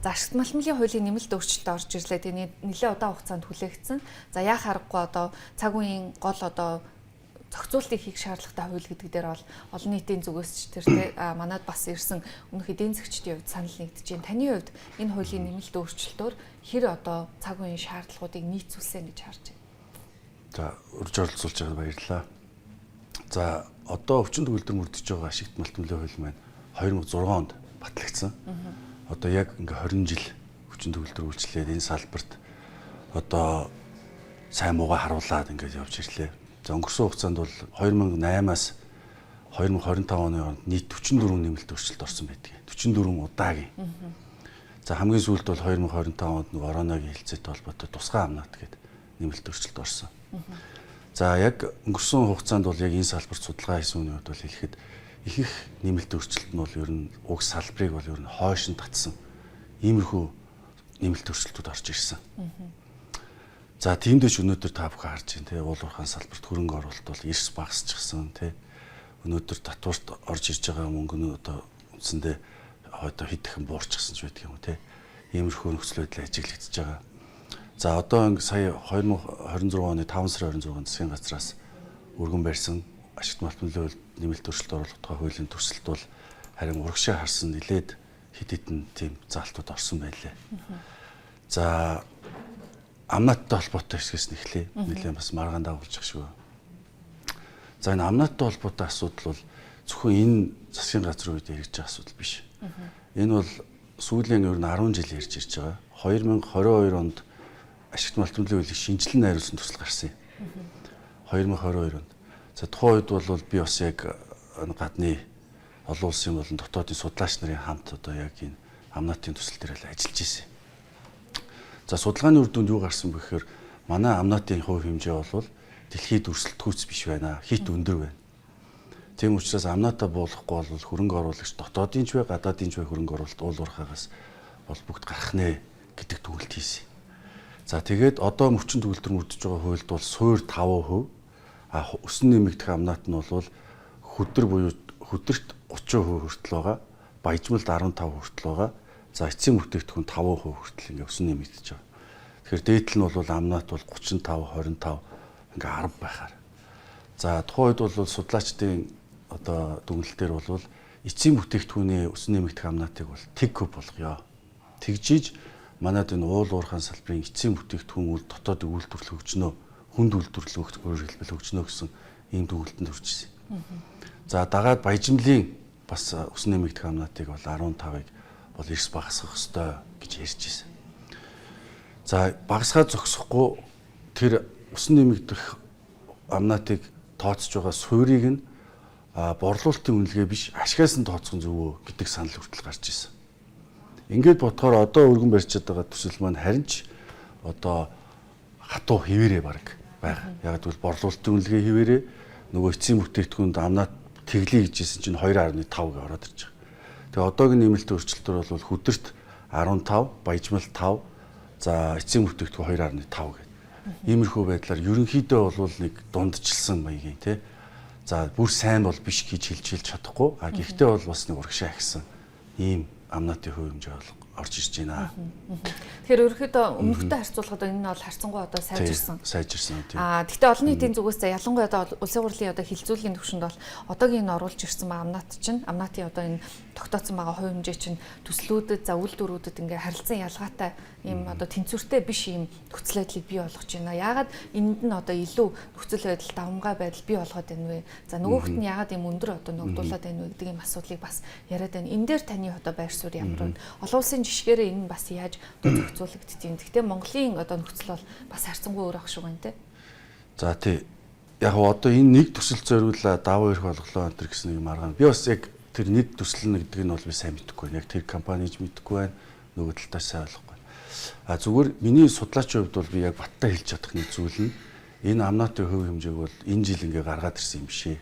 За ашигт малмлын хуулийн нэмэлт өөрчлөлт орж ирлээ. Тэгээ нэлээд удаан хугацаанд хүлээгдсэн. За яа харахгүй одоо цаг үеийн гол одоо зохицуултыг хийх шаардлагатай хууль гэдэг дээр бол олон нийтийн зүгээс ч тэр манад бас ирсэн өмнөх эдийн засгчдын хувьд санал нэгдэж байна. Таны хувьд энэ хуулийн нэмэлт өөрчлөлтөөр хэр одоо цаг үеийн шаардлагуудыг нийцүүлсэн гэж харж байна? За урьж оролцуулж байгаад баярлалаа. За одоо өвчин төгөлдөр мөрдөж байгаа ашигт малтмлын хууль маань 2006 онд батлагдсан. Одоо яг ингээ 20 жил өвчин төгөлдөр үйлчлээд энэ салбарт одоо сайн муугаа харуулад ингээд явж ирлээ. За өнгөрсөн хугацаанд бол 2008-аас 2025 оны хооронд нийт 44 нэмэлт өөрчлөлт орсон байдаг. 44 удаагийн. За хамгийн сүүлд бол 2025 онд нэг ороногийн хэлцээтэй холбоотой тусгай амнат гэдэг нэмэлт өөрчлөлт орсон. За яг өнгөрсөн хугацаанд бол яг энэ салбарт судалгаа хийсэн үний хувьд бол хэлэхэд их нэмэлт өөрчлөлт нь бол ер нь уг салбарыг бол ер нь хойш нь татсан. Иймэрхүү нэмэлт өөрчлөлтүүд орж ирсэн. За тиймдээч өнөөдөр та бүхэн харж байна те уул уурхайн салбарт хөрөнгө оруулалт бол эрс багасчихсан те өнөөдөр татварт орж ирж байгаа мөнгө нь одоо үндсэндээ одоо хэд дахин буурчихсан ч байдаг юм те иймэрхүү нөхцөл байдал ажиглагдчихж байгаа. За одоо сая 2026 оны 5 сарын 26-нд засгийн газраас өргөн барьсан ашигт малтмлын хууль нэмэлт өөрчлөлт оруулах тухай хуулийн төсөлд бол харин урагшаа харсан нэлээд хэд хэдэн тийм заалтууд орсон байлээ. За амнааттай холбоотой хэсгээс нэхлээ. Нэлээд бас маргаан дагуулж шиг шүү. За энэ амнааттай холбоотой асуудал бол зөвхөн энэ засгийн газрын үед яригдж байгаа асуудал биш. Энэ бол сүүлийн ер нь 10 жил ярьж ирж байгаа. 2022 онд ашигт малтмлын хуулийг шинжилэн найруулсан төсөл гарсан юм. 2022 онд. За тухайн үед бол би бас яг гадны олон улсын болон дотоодын судлаач нарын хамт одоо яг энэ амнаатын төсөл дээр л ажиллаж ирсэн. За судалгааны үр дүнд юу гарсан бэ гэхээр манай амнаатын хувь хэмжээ бол дэлхийд өрсөлдөхүйц биш байна. Хит өндөр байна. Тийм учраас амнаатаа буулгахгүй бол хөрөнгө оруулагч дотоодын ч бай, гадаадын ч бай хөрөнгө оруулалт уул уурхаагаас бол бүгд гарах нэ гэдэг төгөлт хийсэн. За тэгээд одоо өвчин төгөлдөр мөрдөж байгаа хуульд бол суур 5%, өсөн нэмэгдэх амнаат нь бол хөдөр буюу хөдөрт 30% хүртэл байгаа, баяжмалд 15% хүртэл байгаа. За эцсийн бүтээгдэхүүн 5% хүртэл ингээ өсөн нэмэгдэж байгаа. Тэгэхээр дээдл нь бол амнаат бол 35, 25 ингээ 10 байхаар. За тухайн үед бол судлаачдын одоо дүгнэлтээр бол эцсийн бүтээгдэхүүний өсөн нэмэгдэх амнаатыг бол тэг куб болгоё. Тэгжиж манайд энэ уул уурхайн салбарын эцсийн бүтээгдэхүүн үйл дотоодын үйлдвэрлэл хөгжнөө, хүнд үйлдвэрлэл хөгжнөө гэсэн ийм дүгнэлтэнд хүрчихсэн. За дагаад баяжмлын бас өсөн нэмэгдэх амнаатыг бол 15-ыг бол эрс багасгах ёстой гэж ярьж ирсэн. За багасгаад зогсохгүй тэр өсөн нэмэгдэх амнаатыг тооцож байгаа суурийг нь борлуулалтын үнэлгээ биш ашигаас нь тооцох нь зөв үү гэдэг санал хүртэл гарч ирсэн. Ингээд бодохоор одоо өргөн барьж байгаа төсөл маань харин ч одоо хатуу хэвээрээ баг байгаа. Яг гэвэл борлуулалтын үнэлгээ хэвээрээ нөгөө эцсийн бүтээгдэхүүнд амнаат тэглэе гэжсэн чинь 2.5 гэ ороод ирж байгаа. Тэгээ одоогийн нэмэлт өөрчлөлтөөр бол хөдөрт 15, баяжмал 5, за эцсийн бүтээгдэхүүн 2.5 гэдэг. Иймэрхүү байдлаар ерөнхийдөө бол нэг дундчилсан маягийн тий. За бүр сайн бол биш гэж хэлж чадахгүй. Гэхдээ бол бас нэг урагшаа ихсэн ийм амнаатын хувь хэмжээ бол орж ирж байна. Тэгэхээр ерөөхдөө өмнөхтэй харьцуулахад энэ нь бол харьцангуй одоо сайжирсан. Сайжирсан тийм. Гэхдээ олон нийтийн зүгээс ялангуяа одоо улсын хурлын одоо хилцүүлгийн төвшөнд бол одоогийн энэ оруулж ирсэн амнаат чинь амнаатын одоо энэ тогтооцсон байгаа хувь хэмжээ чинь төслүүдэд за үйлдвэрүүдэд ингээ харилцан ялгаатай ийм одоо тэнцвэртэй биш ийм нөхцөл байдлыг бий болгож байна. Яагаад энд нь одоо илүү нөхцөл байдал давмгай байдал бий болгоод байна вэ? За нөгөөхт нь яагаад ийм өндөр одоо ногдуулаад байна вэ гэдэг ийм асуудлыг бас яриад байна. Энэ дээр таны одоо байр суурь ямар вэ? Олон улсын жишгээрээ энэ бас яаж зохицуулагдчих юм. Гэхдээ Монголын одоо нөхцөл бол бас харьцангуй өөр ах шиг байна те. За тий. Яг одоо энэ нэг төсөл зориулаа даваа ирэх болголоо энэ гэсэн юм арга. Би бас яг тэр нэг төсөл нь гэдэг нь бол би сайн мэдэхгүй байна. Яг тэр компаниж мэдэхгүй байна. Нөгөө талаас сайн ойлгохгүй. Зүгээр миний судлаачийн хувьд бол би яг баттай хэлж чадах нэг зүйл нь энэ амнаатын хувь хэмжээг бол энэ жил ингээ гаргаад ирсэн юм шээ.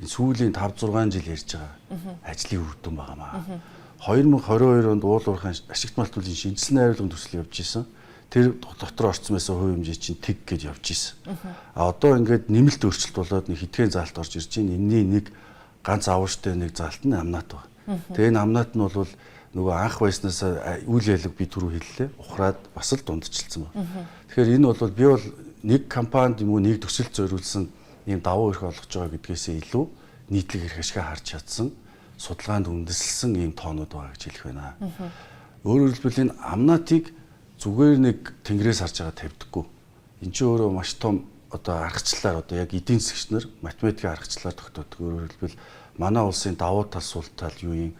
Энэ сүүлийн 5-6 жил ярьж байгаа ажлын үр дүн байгаамаа. 2022 онд уул уурхайн ашигт малтмлын шинжилсэн найруулгын төсөл явж исэн. Тэр дотор орцсон байсан хувь хэмжээ чинь тэг гэж явж исэн. Одоо ингээд нэмэлт өөрчлөлт болоод нэг хэдхэн заалт орж ирж байна. Энэний нэг ганц авууштай нэг заалт нь амнаат байна. Тэгээ энэ амнаат нь бол нөгөө анх байснаас үйл ялэг би түрүү хэллээ. Ухраад бас л дундчилсан байна. Тэгэхээр энэ бол би бол нэг компанид юм уу нэг төсөлд зориулсан ийм давуу эрх олгож байгаа гэдгээсээ илүү нийтлэг эрх ашиг харж чадсан, судалгаанд үндэслсэн ийм тоонууд байгаа гэж хэлэх байна. Өөрөөр хэлбэл энэ амнатыг зүгээр нэг тэнгэрээс харж байгаа тавьдаггүй. Энд чинь өөрөө маш том одоо аргачлалаар одоо яг эдийн засгч нар математикийн аргачлалаар тогтоодог. Өөрөөр хэлбэл манай улсын давуу тал сул тал юу юм?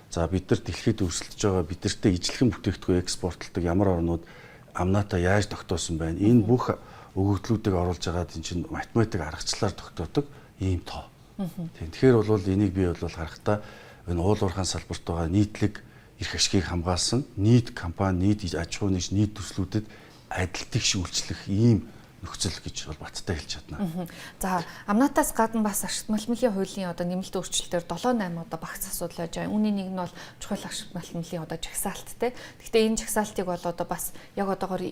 За бид нар дэлхийд өрсөлдөж байгаа бидэртээ ижлэхэн бүтээгдэхүүн экспортлдог ямар орнууд амнатаа яаж тогтоосон байна? Энэ бүх өгөгдлүүдийг оруулж агаад энэ чинь математик аргачлалаар тогтоодог ийм тоо. Тэгэхээр бол энийг би бол харахтаа энэ уул уурхайн салбарт байгаа нийтлэг эрх ашигыг хамгаалсан нийт компани, нийт аж ахуй нэгж, нийт төслүүдэд адилтыг шүүлчлэх ийм нөхцөл гэж бол баттай хэлж чадна. За амнатаас гадна бас ашигт малмилын хуулийн одоо нэмэлт өөрчлөлтөөр 7-8 одоо багц асуудал байж байгаа. Үүний нэг нь бол чухал ашигт малмилын одоо жагсаалттай. Гэхдээ энэ жагсаалтыг бол одоо бас яг одоогоор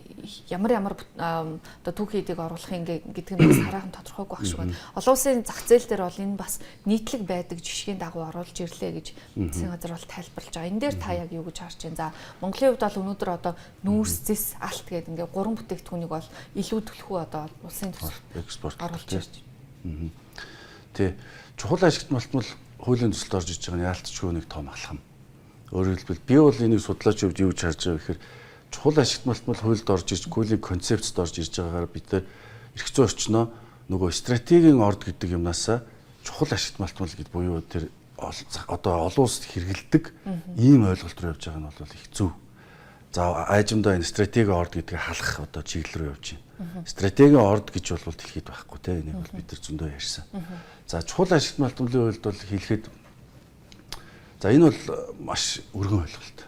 ямар одоо түүхийдийг оруулах гэдэг нь бас хараахан тодорхойгүй байх шиг байна. Олон улсын зах зээл дээр бол энэ бас нийтлэг байдаг жишгийн дагуу оруулж ирлээ гэж засгийн газар бол тайлбарлаж байгаа. Энэ дээр та яг юу гэж харж байна? За Монголын хувьд бол өнөөдөр одоо нүүрс, зэс, алт гэдэг ингээ 3 бүтээгдэхүүнийг бол илүү төлөх одоо улсын төсөлд экспорт оруулж ирж байна. Тэ чухал ашигт малтмал хуулийн төсөлд орж иж байгаа нь яалтчгүй нэг том алхам. Өөрөөр хэлбэл би бол энийг судлаач хувьд юу гэж харж байгаа гэхээр чухал ашигт малтмал хуульд орж иж хуулийн концепцэд орж ирж байгаагаар бид нар эрх зүйн орчноо нөгөө стратегийн орд гэдэг юмнасаа чухал ашигт малтмал гэд буюу тэр одоо олон улсад хэрэгэлдэг ийм ойлголт руу явж байгаа нь бол их зөв. За айжмдаа энэ стратегийн орд гэдгийг халах одоо чиглэл рүү явж байна. Стратегийн орд гэж бол дэлхийд байхгүй те энийг бол бид нар зөндөө ярьсан. За чухал ашигт малтмалын хувьд бол хэлэхэд за энэ бол маш өргөн ойлголт.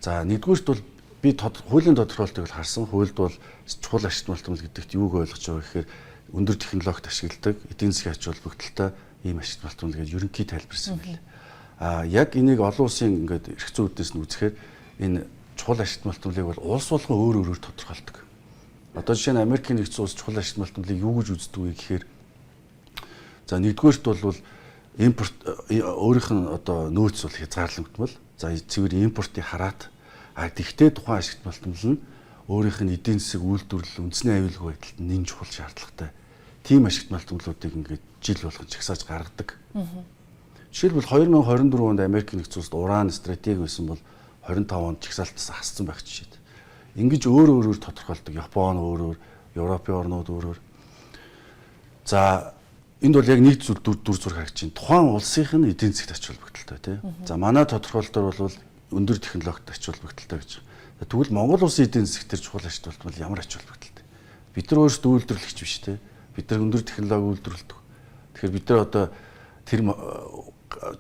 За нэгдүгüүрт бол би хуулийн тодорхойлолтыг бол харсан. Хуульд бол чухал ашигт малтмал гэдэгт юуг ойлгож байгаа гэхээр өндөр технологид ашигладаг эдийн засгийн ач холбогдолтой ийм ашигт малтмал гэж ерөнхий тайлбарсан байна. Яг энийг олон улсын ингээд эрх зүйн үүднээс нь үзэхээр энэ чухал ашигт малтмалыг бол улс болгон өөр өөрөөр тодорхойлдог. Одоо жишээ нь Америкийн нэгдсэн улс чухал ашигт малтмалыг юу гэж үздэг вэ гэхээр за нэгдүгээрт бол импорт өөрийнх нь одоо нөөц бол хязгаарлагдмал. За цэвэр импортыг хараад тэгтээ тухайн ашигт малтмал нь өөрийнх нь эдийн засаг үйлдвэрлэл үндэсний аюулгүй байдалд нэн чухал шаардлагатай. Тийм ашигт малтмалуудыг ингээд жил болгон чагсааж гаргадаг. Жишээлбэл 2024 онд Америкийн нэгдсэн улсад уран стратеги байсан бол 25 онд чагсаалтаас хассан байх жишээд. Ингэж өөр өөрөөр тодорхойлдог. Япон өөрөөр, Европын орнууд өөрөөр. За энд бол яг нэг зүйл дүр зураг харагдаж байна. Тухайн улсынх нь эдийн засгт ач холбогдолтой тий. За манай тодорхойлолтоор бол өндөр технологид ач холбогдолтой гэж. Тэгвэл Монгол улсын эдийн засгт төр чухал ач холбогдол ямар ач холбогдолтой. Бид нар өөрсдөө үйлдвэрлэгч биш тий. Бид нар өндөр технологи үйлдвэрлэдэг. Тэгэхээр бид нар одоо тэр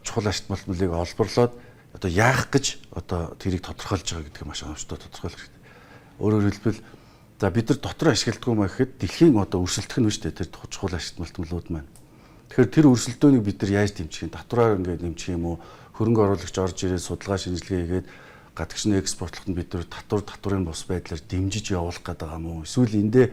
чухал ач холбогдлыг олборлоод одоо яах гэж одоо тэрийг тодорхойлж байгаа гэдгийг маш оновчтой тодорхойлох хэрэгтэй. Өөрөөр хэлбэл за бид нар дотор ашигладаг юм гэхэд дэлхийн одоо өрсөлдөх нь биш үү тэр чухал ашигт малтмалууд маань. Тэгэхээр тэр өрсөлдөөнийг бид нар яаж дэмжих юм? Татвараар ингээд дэмжих юм уу? Хөрөнгө оруулагч орж ирээд судалгаа шинжилгээ хийгээд гадагшны экспортлоход бид нар татварын бус байдлаар дэмжиж явуулах гэдэг юм уу? Эсвэл эндээ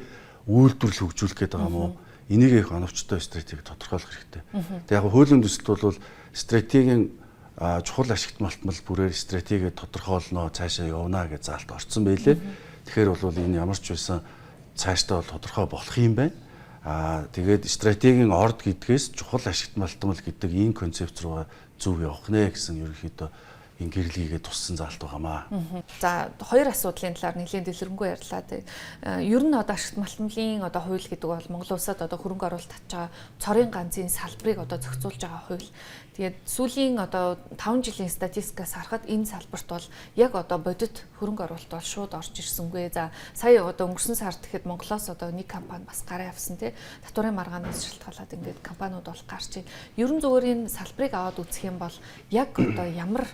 үйлдвэрлэл хөгжүүлэх гэдэг юм уу? Энийг их оновчтой стратеги тодорхойлох хэрэгтэй. Тэгээ яг хуулийн төсөлд бол стратегийн чухал ашигт малтмал бүрээр стратеги тодорхойлноо цаашаа явна гэж заалт орсон байлээ. Тэгэхээр бол энэ ямар ч байсан цаашдаа бол тодорхой болох юм байна. Тэгээд стратегийн орд гэдгээс чухал ашигт малтмал гэдэг энэ концепц руу зөв явах нэ гэсэн ерөнхийдөө энэ гэрлэгээ туссан заалт байгаамаа. За хоёр асуудлын талаар нэлээд дэлгэрэнгүй ярьлаа. Ер нь одоо ашигт малтмалын одоо хууль гэдэг бол Монгол улсад одоо хөрөнгө оруулалт татж байгаа цорын ганцын салбарыг одоо зохицуулж байгаа хууль. Тэгээд сүүлийн одоо 5 жилийн статистикаас харахад энэ салбарт бол яг одоо бодит хөрөнгө оруулалт бол шууд орж ирсэнгүй. За сая одоо өнгөрсөн сард тэгэхэд Монголоос одоо нэг компани бас гараа авсан тий. Татварын маргаанаас шалтгаалаад ингээд компаниуд бол гарч ийн. Ер нь зүгээр энэ салбарыг аваад үзэх юм бол яг одоо ямар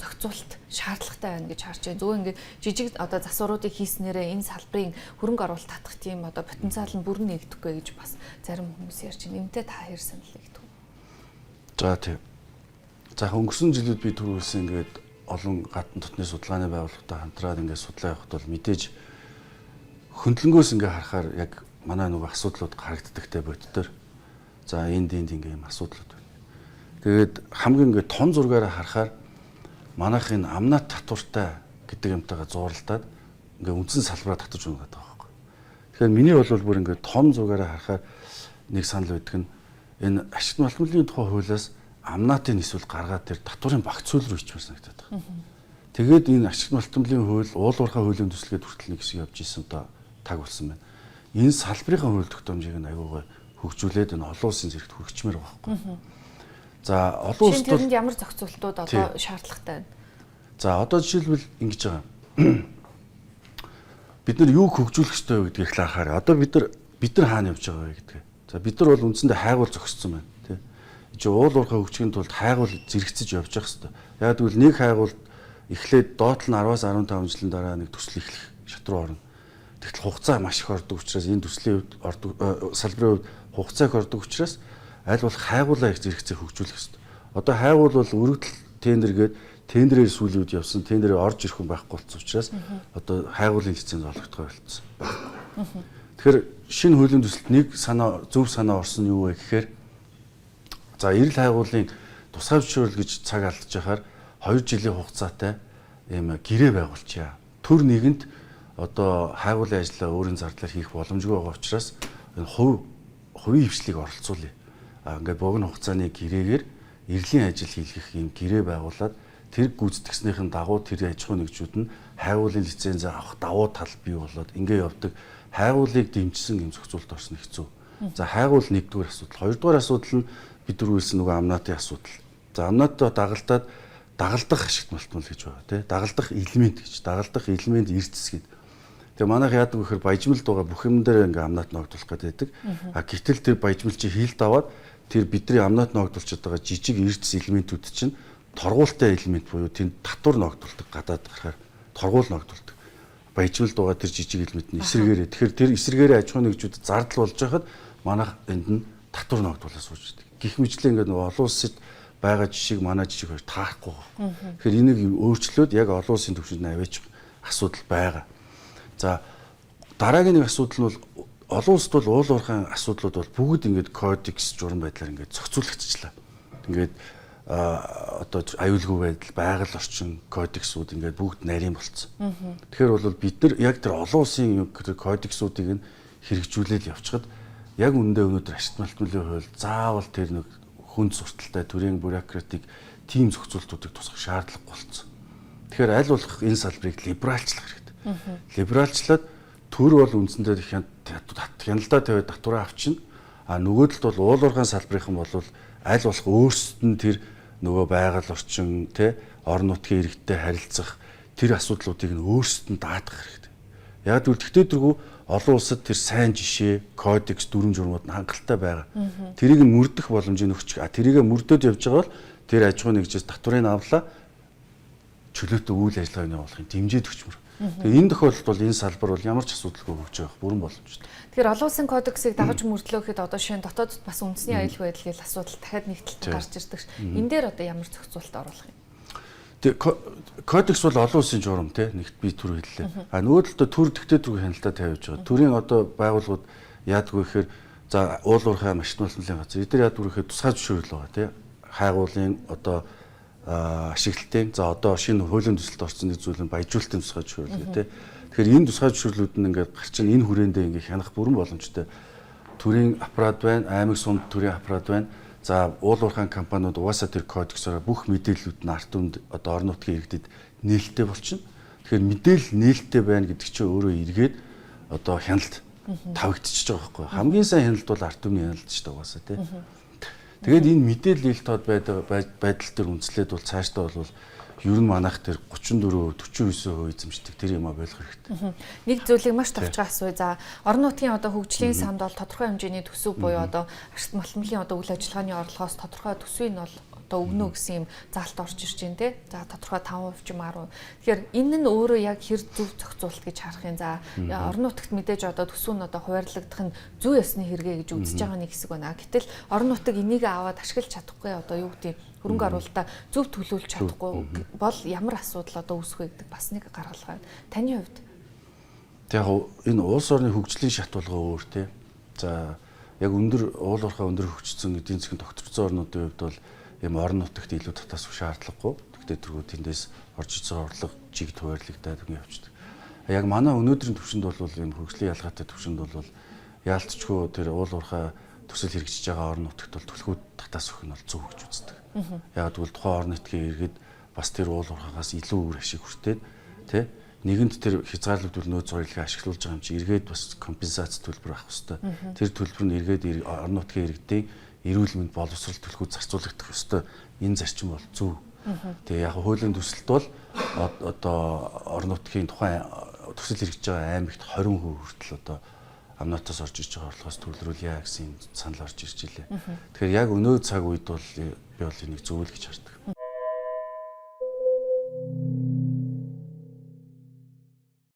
зохицуулалт шаардлагатай байна гэж харж байна. Зөвхөн ингээд жижиг одоо засваруудыг хийснээрээ энэ салбарын хөрөнгө оруулалт татах тийм одоо потенциал нь бүр нэгдэхгүй гэж бас зарим хүмүүс ярьж байна. Эмтэй та хэр санал нэгдэг? За тийм. За өнгөрсөн жилүүд би түрүүлсэн ингээд олон гадна дотны судалгааны байгууллагатай хамтраад ингээд судлаа явахд бол мэдээж хөндлөнгөөс ингээд харахаар яг манай нөгөө асуудлууд харагддагтай боддоор. За энд ингээд юм асуудлууд байна. Тэгээд хамгийн ингээд тон зургаараа харахаар манайх энэ амнат татвартай гэдэг юмтайгаа зууралдаад ингээ үндсэн салбараа татаж унаад байгаа байхгүй. Тэгэхээр миний бол бүр ингээ том зүгээрээ харахаар нэг санал өгдөг нь энэ ашигт малтмалын тухай хуулиас амнатын эсвэл гаргаад тэр татварын багц хууль руу ичмээр санагдаад байгаа. Тэгээд энэ ашигт малтмалын хууль уулуурхай хуулийн төслгээд хүртэл нэг хэсэг явж исэн одоо таг болсон байна. Энэ салбарын хууль тогтоомжийг нь аюулгүй хөгжүүлээд энэ олон улсын зэрэгт хүргчмээр байгаа байхгүй. За олон улсад тэрэнд ямар зохицуултууд одоо шаардлагатай байна? За одоо жишээлбэл ингэж байгаа. Бид нар юу хөгжүүлэх ёстой вэ гэдгийг харахаар одоо бид нар хаана явж байгаа вэ гэдгээ. За бид нар бол үндсэндээ хайгуул зогссон байна тий. Чи уул уурхай хөгжихийн тулд хайгуул зэрэгцэж явж явах ёстой. Яг тэгвэл нэг хайгуул эхлээд доод нь 10-аас 15 жилийн дараа нэг төсөл эхлэх шат руу орно. Тэгтэл хугацаа маш их ордог учраас энэ төслийн хувьд салбарын хувьд хугацаа их ордог учраас аль болох хайгуулаа их зэрэгцээ хөгжүүлэх ёстой. Одоо хайгуул бол өргөдөл тендергээд тендерээр сүүлийн үед явсан тендерээр орж ирэх хүн байхгүй болсон учраас одоо хайгуулын лиценз олгохдгоо болцсон. Тэгэхээр шинэ хуулийн төсөлд нэг зөв санаа орсон юу вэ гэхээр за эрэл хайгуулын тусгай зөвшөөрөл гэж цаг алдаж байхаар 2 жилийн хугацаатай ийм гэрээ байгуулчихъя. Төр нэгэнд одоо хайгуулын ажлаа өөрийн зардлаар хийх боломжгүй байгаа учраас энэ хувийн хвшлийг оролцуулъя. Ингээд богино хугацааны гэрээгээр эрлийн ажил хийх юм гэрээ байгуулад тэр гүйцэтгснийхэн дагуу тэр аж ахуй нэгжүүд нь хайгуулын лиценз авах давуу тал бий болоод ингээд явдаг. Хайгуулыг дэмжсэн юм зохицуулт орсон хэцүү. За хайгуул нэгдүгээр асуудал. Хоёрдугаар асуудал нь бид түрүүлсэн нөгөө амнатын асуудал. За амнаатаа дагалдах ашигт малтмал гэж байгаа тий. Дагалдах элемент гэж. Дагалдах элемент эрдэс гэдэг. Тэгээ манайх яадаг вэ гэхээр баяжмалд байгаа бүх юм дээр ингээм амнаат ногдуулах гэдэг. Гэтэл тэр баяжмал чи хийлд аваад тэр бидний амнаат ногдуулчихад байгаа жижиг эрдэс элементүүд чинь торгуултай элемент буюу тэнд татвар ногдуулдаг гадаад гарахаар торгуул ногдуулдаг. Баяжмалд байгаа тэр жижиг элемент нь эсрэгээрээ. Тэгэхээр тэр эсрэгээрээ аж ахуй нэгжүүд зардал болж байхад манайх энд нь татвар ногдуулаад сууж байдаг. Гэх мэтлээ ингээд нөгөө олон улсад байгаа жишийг манай жишийг хоёр таахгүй байна. Тэгэхээр энийг өөрчлөөд яг олон улсын түвшинд нь аваачих асуудал байгаа. За дараагийн нэг асуудал нь бол олон улсад бол уул уурхайн асуудлууд бол бүгд ингээд кодекс журам байдлаар ингээд зохицуулагдчихлаа. Ингээд одоо аюулгүй байдал, байгаль орчин кодексүүд ингээд бүгд нарийн болцсон. Тэгэхээр бол бид нар яг тэр олон улсын кодексүүдийг нь хэрэгжүүлээд явчихад яг үндэ өнөөдөр ашигт малтмалын хууль заавал тэр нэг хүнд сурталтай төрийн бюрократик тим зохицуултуудыг тусгах шаардлага болцсон. Тэгэхээр аль болох энэ салбарыг либералчлах хэрэгтэй. Либералчлаад төр бол үндсэндээ хяналтаа тавиад татвараа авчина. Нөгөөдөлд бол уул уурхайн салбарынхан бол аль болох өөрсдөд нь тэр нөгөө байгаль орчин орон нутгийн иргэдтэй харилцах тэр асуудлуудыг нь өөрсдөд нь даатгах хэрэгтэй. Яг тэгвэл тэгтээдэргүй олон улсад тэр сайн жишээ, кодекс, дүрм журмууд нь хангалттай байгаа. Тэрийг нь мөрдөх боломжийг өгч. Тэрийг мөрдөд явж байгаа бол тэр аж ахуй нэгжээс татварыг авлаа чөлөөтэй үйл ажиллагааг нь явуулахын дэмжиж өгчмөр. Тэгээ энэ тохиолдолд бол энэ салбар бол ямар ч асуудалгүй хөгжиж явах бүрэн боломжтой. Тэгэхээр олон улсын кодексыг дагаж мөрдлөөхэд одоо шинэ дотоодд бас үндэсний аюулгүй байдал гэж асуудал дахиад нэгдэлтэн гарч ирдэг ш. Энэ дээр одоо ямар зохицуулалт оруулах юм? Тэгээ кодекс бол олон улсын журам нэгт би түр хэллээ. Нөгөөдөлдөө түр тэгтээдрүү хяналтаа тавьж байгаа. Төрийн одоо байгууллагууд яадаг вэ гэхээр за уул уурхай ашигт малтмалын газар эдгээр яадаг вэ гэхээр тусгай зөвшөөрөл байгаа хайгуулын одоо ашиглалтын за одоо шинэ хуулийн төсөлд орсон нэг зүйл нь баяжуулалтын тусгай зөвшөөрлөө Тэгэхээр энэ тусгай зөвшөөрлүүд нь ингээд гарч ийн энэ хүрээндээ ингээд хянах бүрэн боломжтой. Төрийн аппарат байна, аймаг сумд төрийн аппарат байна. За уул уурхайн компаниуд угаасаа тэр кодексоор бүх мэдээллүүд нь ард түмэнд одоо орон нутгийн иргэдэд нээлттэй болчихно. Тэгэхээр мэдээлэл нээлттэй байна гэдэг чинь өөрөө эргээд одоо хяналт тавигдчихж байгаа байхгүй. Хамгийн сайн хяналт бол ард түмний хяналт шүү дээ угаасаа тий. Тэгээд энэ мэдээлэл нээлт тод байдал дээр үндэслээд бол цаашдаа бол ер нь манайх тэр 34-49% эзэмшдэг тэр юм а болох хэрэгтэй. Нэг зүйлийг маш товчхон асууя. За орон нутгийн одоо хөгжлийн санд бол тодорхой хэмжээний төсөв буюу одоо ашигт малтмалын одоо үйл ажиллагааны орлогоос тодорхой төсвийг нь бол одоо өгнө гэсэн юм заалт орж ирж байна те. За тодорхой 5% ч юм 10%. Тэгэхээр энэ нь өөрөө яг хэр зөв зохицуулалт гэж харах юм. За орон нутагт мэдээж одоо төсөв нь одоо хуваарлагдах нь зүй ёсны хэрэгэ гэж үзэж байгаа нэг хэсэг байна. Гэтэл орон нутаг энийг аваад ашиглаж чадахгүй одоо юу гэдэг хөрөнгө оруулалтаа зөв төлөвлөж чадахгүй бол ямар асуудал одоо үүсэх вэ гэдэг бас нэг гаргалгаа байна. Таны хувьд? Яг энэ улс орны хөгжлийн шатвалгаа өөр тий. За яг өндөр уул уурхай өндөр хөгжсөн эдийн засгийн тогтворцсон орнуудын хувьд бол ийм орон нутагт илүү татаас шаардлагагүй. дэвтэргүүд тэндээс орж иж байгаа орлого жиг хуваарлагдаад ингэ явчихдаг. Яг манай өнөөдрийн төвшөнд бол энэ хөгжлийн ялгаатай төвшөнд бол яалтчгүй тэр уул уурхай төсөл хэрэгжиж байгаа орон нутагт бол түлхүүд татаас өгөх нь бол зөв гэж үздэг. Яг тэгвэл тухайн орон нутгийн иргэд бас тэр уул уурхайгаас илүү үр ашиг хүртээд тий нэгэнд тэр хязгаарлагдвал нөөц зорилгыг ашиглуулж байгаа юм чи эргээд бас компенсац төлбөр авах хэрэгтэй. Тэр төлбөр нь эргээд орон нутгийн иргэдийн эрүүл мэнд боловсрол төлхүүд зарцуулагдах ёстой. Энэ зарчим бол зөв. Тэгээ яг хуулийн төсөлд бол одоо орон нутгийн тухайн төсөл хэрэгжиж байгаа аймагт 20% хүртэл одоо амнаатаас орж иж байгаа орлогоос төлрүүлье гэсэн санал орж ирж илээ. Тэгэхээр яг өнөө цаг үед бол би бол энийг зөв л гэж хардаг.